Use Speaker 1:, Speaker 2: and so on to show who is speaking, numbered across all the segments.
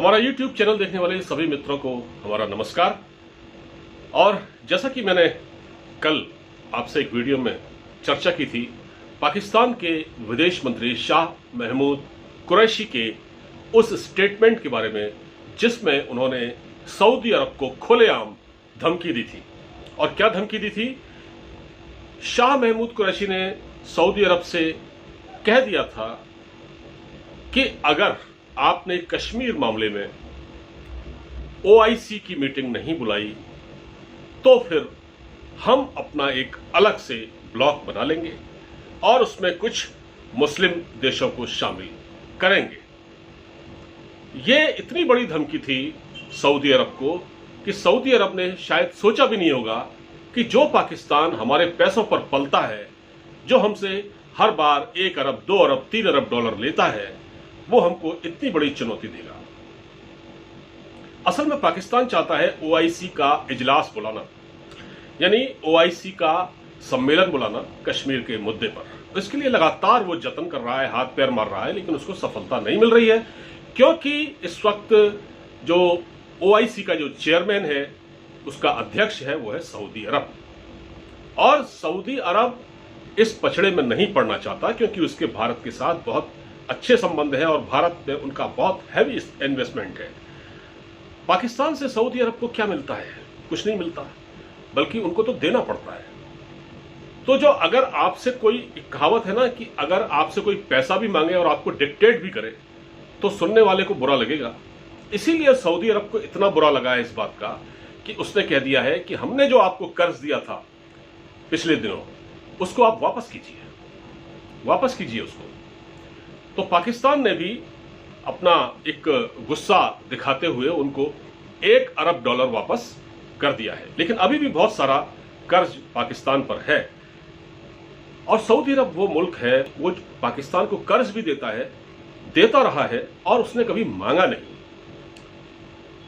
Speaker 1: हमारा YouTube channel देखने वाले सभी मित्रों को हमारा नमस्कार। और जैसा कि मैंने कल आपसे एक वीडियो में चर्चा की थी, पाकिस्तान के विदेश मंत्री शाह महमूद कुरैशी के उस स्टेटमेंट के बारे में जिसमें उन्होंने सऊदी अरब को खुलेआम धमकी दी थी। और क्या धमकी दी थी? शाह महमूद कुरैशी ने सऊदी अरब से कह दिया था कि अगर आपने कश्मीर मामले में OIC की मीटिंग नहीं बुलाई तो फिर हम अपना एक अलग से ब्लॉक बना लेंगे और उसमें कुछ मुस्लिम देशों को शामिल करेंगे। ये इतनी बड़ी धमकी थी सऊदी अरब को कि सऊदी अरब ने शायद सोचा भी नहीं होगा कि जो पाकिस्तान हमारे पैसों पर पलता है, जो हमसे हर बार 1 अरब 2 अरब 3 अरब डॉलर लेता है, वो हमको इतनी बड़ी चुनौती देगा। असल में पाकिस्तान चाहता है OIC का इजलास बुलाना, यानी OIC का सम्मेलन बुलाना कश्मीर के मुद्दे पर। इसके लिए लगातार वो जतन कर रहा है, हाथ पैर मार रहा है, लेकिन उसको सफलता नहीं मिल रही है क्योंकि इस वक्त जो OIC का जो चेयरमैन है, उसका अध्यक्ष है, वो है सऊदी अरब। और सऊदी अरब इस पछड़े में नहीं पड़ना चाहता क्योंकि उसके भारत के साथ बहुत अच्छे संबंध है और भारत में उनका बहुत हैवी इन्वेस्टमेंट है। पाकिस्तान से सऊदी अरब को क्या मिलता है? कुछ नहीं मिलता, बल्कि उनको तो देना पड़ता है। तो जो अगर आपसे कोई कहावत है ना कि अगर आपसे कोई पैसा भी मांगे और आपको डिक्टेट भी करे तो सुनने वाले को बुरा लगेगा। इसीलिए सऊदी अरब को इतना बुरा लगा है इस बात का कि उसने कह दिया है कि हमने जो आपको कर्ज दिया था पिछले दिनों, उसको आप वापस कीजिए उसको। तो पाकिस्तान ने भी अपना एक गुस्सा दिखाते हुए उनको 1 अरब डॉलर वापस कर दिया है, लेकिन अभी भी बहुत सारा कर्ज पाकिस्तान पर है। और सऊदी अरब वो मुल्क है वो पाकिस्तान को कर्ज भी देता रहा है और उसने कभी मांगा नहीं।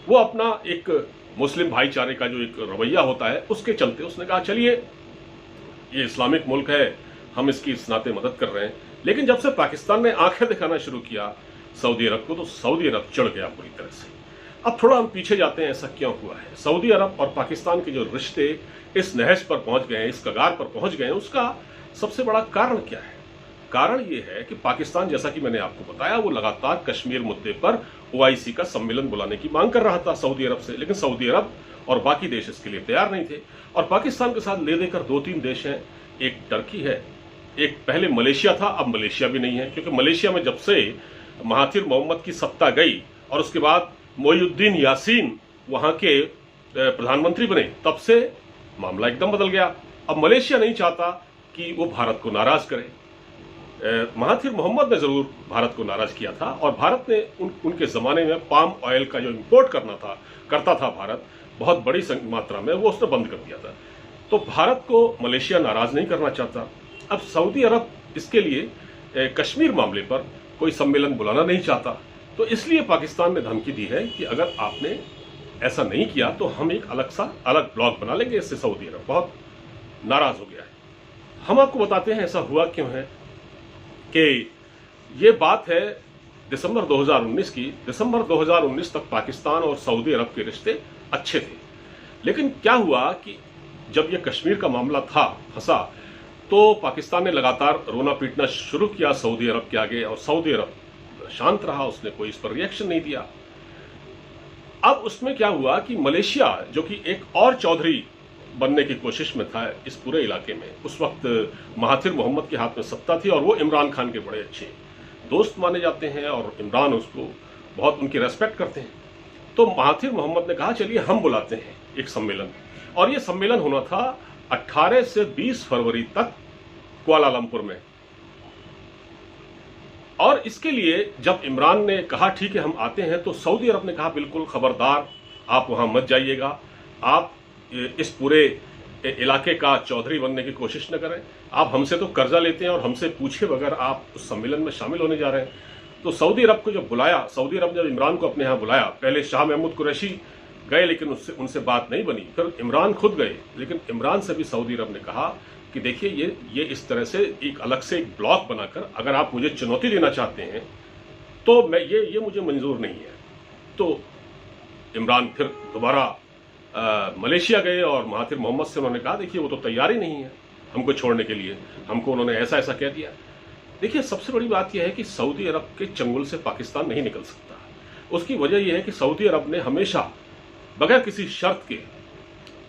Speaker 1: वो अपना एक मुस्लिम भाईचारे का जो एक रवैया होता है उसके चलते उसने कहा चलिए ये इस्लामिक मुल्क है, हम इसकी इस नाते मदद कर रहे हैं। लेकिन जब से पाकिस्तान ने आंखें दिखाना शुरू किया सऊदी अरब को, तो सऊदी अरब चढ़ गया पूरी तरह से। अब थोड़ा हम पीछे जाते हैं, ऐसा क्यों हुआ है? सऊदी अरब और पाकिस्तान के जो रिश्ते इस नहज पर पहुंच गए हैं, इस कगार पर पहुंच गए हैं, उसका सबसे बड़ा कारण क्या है? कारण ये है कि पाकिस्तान, जैसा कि मैंने आपको बताया, वो लगातार कश्मीर मुद्दे पर OIC का सम्मेलन बुलाने की मांग कर रहा था सऊदी अरब से, लेकिन सऊदी अरब और बाकी देश इसके लिए तैयार नहीं थे। और पाकिस्तान के साथ ले देकर 2-3 देश हैं, एक टर्की है, एक पहले मलेशिया था, अब मलेशिया भी नहीं है क्योंकि मलेशिया में जब से महाथिर मोहम्मद की सत्ता गई और उसके बाद मोइनुद्दीन यासीन वहां के प्रधानमंत्री बने, तब से मामला एकदम बदल गया। अब मलेशिया नहीं चाहता कि वो भारत को नाराज करे। महाथिर मोहम्मद ने जरूर भारत को नाराज किया था और भारत ने उनके जमाने में पाम ऑयल का जो इंपोर्ट करता था भारत बहुत बड़ी मात्रा में, वो उसने बंद कर दिया था। तो भारत को मलेशिया नाराज नहीं करना चाहता। अब सऊदी अरब इसके लिए कश्मीर मामले पर कोई सम्मेलन बुलाना नहीं चाहता, तो इसलिए पाकिस्तान ने धमकी दी है कि अगर आपने ऐसा नहीं किया तो हम एक अलग ब्लॉक बना लेंगे। इससे सऊदी अरब बहुत नाराज हो गया है। हम आपको बताते हैं ऐसा हुआ क्यों है कि ये बात है दिसंबर 2019 की। दिसंबर 2019 तक पाकिस्तान और सऊदी अरब के रिश्ते अच्छे थे, लेकिन क्या हुआ कि जब ये कश्मीर का मामला फंसा तो पाकिस्तान ने लगातार रोना पीटना शुरू किया सऊदी अरब के आगे और सऊदी अरब शांत रहा, उसने कोई इस पर रिएक्शन नहीं दिया। अब उसमें क्या हुआ कि मलेशिया, जो कि एक और चौधरी बनने की कोशिश में था इस पूरे इलाके में, उस वक्त महाथिर मोहम्मद के हाथ में सत्ता थी और वो इमरान खान के बड़े अच्छे दोस्त माने जाते हैं और इमरान उसको बहुत उनकी रेस्पेक्ट करते हैं। तो महाथिर मोहम्मद ने कहा चलिए हम बुलाते हैं एक सम्मेलन, और ये सम्मेलन होना था 18 से 20 फरवरी तक कुआलालंपुर में। और इसके लिए जब इमरान ने कहा ठीक है हम आते हैं, तो सऊदी अरब ने कहा बिल्कुल खबरदार, आप वहां मत जाइएगा, आप इस पूरे इलाके का चौधरी बनने की कोशिश न करें, आप हमसे तो कर्जा लेते हैं और हमसे पूछे बगैर आप उस सम्मेलन में शामिल होने जा रहे हैं। तो सऊदी अरब को जब बुलाया, सऊदी अरब ने जब इमरान को अपने यहाँ बुलाया, पहले शाह महमूद कुरैशी गए लेकिन उनसे बात नहीं बनी, फिर इमरान खुद गए, लेकिन इमरान से भी सऊदी अरब ने कहा कि देखिए ये इस तरह से एक अलग से एक ब्लॉक बनाकर अगर आप मुझे चुनौती देना चाहते हैं तो मैं ये मुझे मंजूर नहीं है। तो इमरान फिर दोबारा मलेशिया गए और महातिर मोहम्मद से उन्होंने कहा देखिए वो तो तैयार ही नहीं है हमको छोड़ने के लिए, हमको उन्होंने ऐसा ऐसा कह दिया। देखिए सबसे बड़ी बात यह है कि सऊदी अरब के चंगुल से पाकिस्तान नहीं निकल सकता। उसकी वजह यह है कि सऊदी अरब ने हमेशा बगैर किसी शर्त के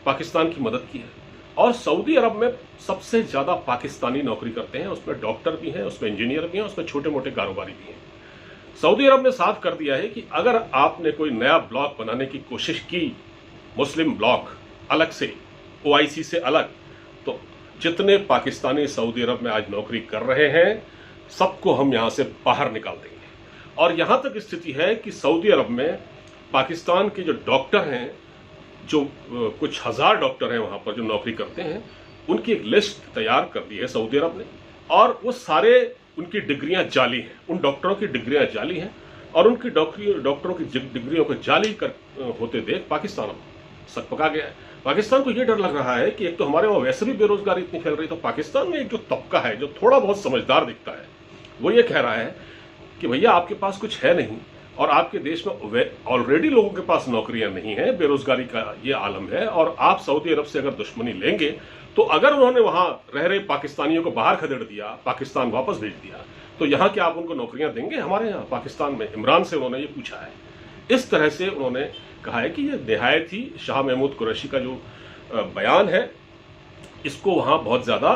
Speaker 1: पाकिस्तान की मदद की है और सऊदी अरब में सबसे ज़्यादा पाकिस्तानी नौकरी करते हैं, उसमें डॉक्टर भी हैं, उसमें इंजीनियर भी हैं, उसमें छोटे मोटे कारोबारी भी हैं। सऊदी अरब ने साफ कर दिया है कि अगर आपने कोई नया ब्लॉक बनाने की कोशिश की, मुस्लिम ब्लॉक अलग से, ओआईसी से अलग, तो जितने पाकिस्तानी सऊदी अरब में आज नौकरी कर रहे हैं सबको हम यहां से बाहर निकाल देंगे। और यहां तक स्थिति है कि सऊदी अरब में पाकिस्तान के जो डॉक्टर हैं, जो कुछ हजार डॉक्टर हैं वहां पर जो नौकरी करते हैं, उनकी एक लिस्ट तैयार कर दी है सऊदी अरब ने और वो सारे उनकी डिग्रियां जाली हैं, उन डॉक्टरों की डिग्रियां जाली हैं और उनकी डॉक्टरों की डिग्रियों को जाली होते देख पाकिस्तान अब सक पका गया है। पाकिस्तान को ये डर लग रहा है कि एक तो हमारे वहां वैसे भी बेरोजगारी इतनी फैल रही, तो पाकिस्तान में एक जो तबका है जो थोड़ा बहुत समझदार दिखता है वो ये कह रहा है कि भैया आपके पास कुछ है नहीं और आपके देश में ऑलरेडी लोगों के पास नौकरियां नहीं है, बेरोजगारी का ये आलम है और आप सऊदी अरब से अगर दुश्मनी लेंगे तो अगर उन्होंने वहां रह रहे पाकिस्तानियों को बाहर खदेड़ दिया, पाकिस्तान वापस भेज दिया, तो यहां क्या आप उनको नौकरियां देंगे हमारे यहां पाकिस्तान में? इमरान से उन्होंने ये पूछा है। इस तरह से उन्होंने कहा है कि ये निहायत ही शाह महमूद कुरैशी का जो बयान है इसको वहां बहुत ज्यादा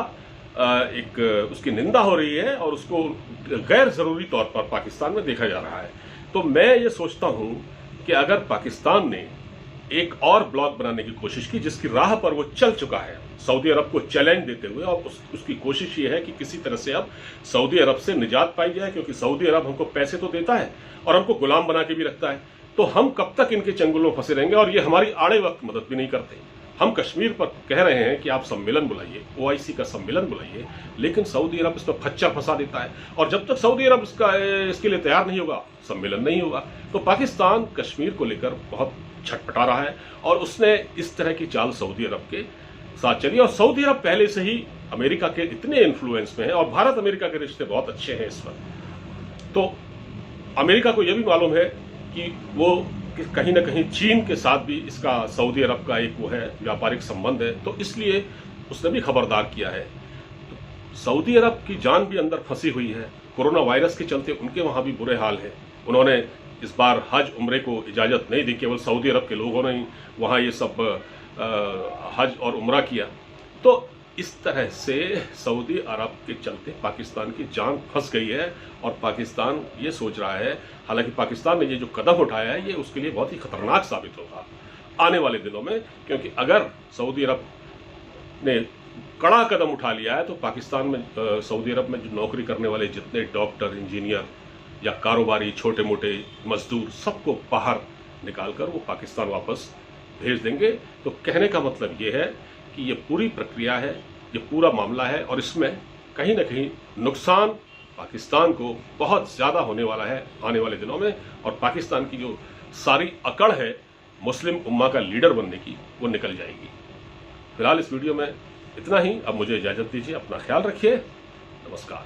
Speaker 1: एक उसकी निंदा हो रही है और उसको गैर जरूरी तौर पर पाकिस्तान में देखा जा रहा है। तो मैं ये सोचता हूं कि अगर पाकिस्तान ने एक और ब्लॉक बनाने की कोशिश की जिसकी राह पर वो चल चुका है सऊदी अरब को चैलेंज देते हुए, और उसकी कोशिश ये है कि किसी तरह से अब सऊदी अरब से निजात पाई जाए, क्योंकि सऊदी अरब हमको पैसे तो देता है और हमको गुलाम बना के भी रखता है, तो हम कब तक इनके चंगुलों में फंसे रहेंगे और ये हमारी आड़े वक्त मदद भी नहीं करते। हम कश्मीर पर कह रहे हैं कि आप सम्मेलन बुलाइए, ओआईसी का सम्मेलन बुलाइए, लेकिन सऊदी अरब इस पर खच्चर फंसा देता है और जब तक सऊदी अरब इसके लिए तैयार नहीं होगा सम्मेलन नहीं होगा। तो पाकिस्तान कश्मीर को लेकर बहुत छटपटा रहा है और उसने इस तरह की चाल सऊदी अरब के साथ चली और सऊदी अरब पहले से ही अमेरिका के इतने इन्फ्लुएंस में है और भारत अमेरिका के रिश्ते बहुत अच्छे हैं इस वक्त। तो अमेरिका को यह भी मालूम है कि वो कहीं ना कहीं चीन के साथ भी इसका सऊदी अरब का एक वो है व्यापारिक संबंध है, तो इसलिए उसने भी खबरदार किया है। तो सऊदी अरब की जान भी अंदर फंसी हुई है, कोरोना वायरस के चलते उनके वहां भी बुरे हाल है। उन्होंने इस बार हज उम्रे को इजाजत नहीं दी, केवल सऊदी अरब के लोगों ने ही वहां ये सब हज और उम्रा किया। तो इस तरह से सऊदी अरब के चलते पाकिस्तान की जान फंस गई है और पाकिस्तान ये सोच रहा है, हालांकि पाकिस्तान ने ये जो कदम उठाया है ये उसके लिए बहुत ही खतरनाक साबित होगा आने वाले दिनों में, क्योंकि अगर सऊदी अरब ने कड़ा कदम उठा लिया है तो पाकिस्तान में सऊदी अरब में जो नौकरी करने वाले जितने डॉक्टर, इंजीनियर या कारोबारी, छोटे मोटे मजदूर, सबको बाहर निकालकर वो पाकिस्तान वापस भेज देंगे। तो कहने का मतलब ये है कि ये पूरी प्रक्रिया है, ये पूरा मामला है और इसमें कहीं ना कहीं नुकसान पाकिस्तान को बहुत ज़्यादा होने वाला है आने वाले दिनों में और पाकिस्तान की जो सारी अकड़ है मुस्लिम उम्मा का लीडर बनने की वो निकल जाएगी। फिलहाल इस वीडियो में इतना ही। अब मुझे इजाज़त दीजिए, अपना ख्याल रखिए, नमस्कार।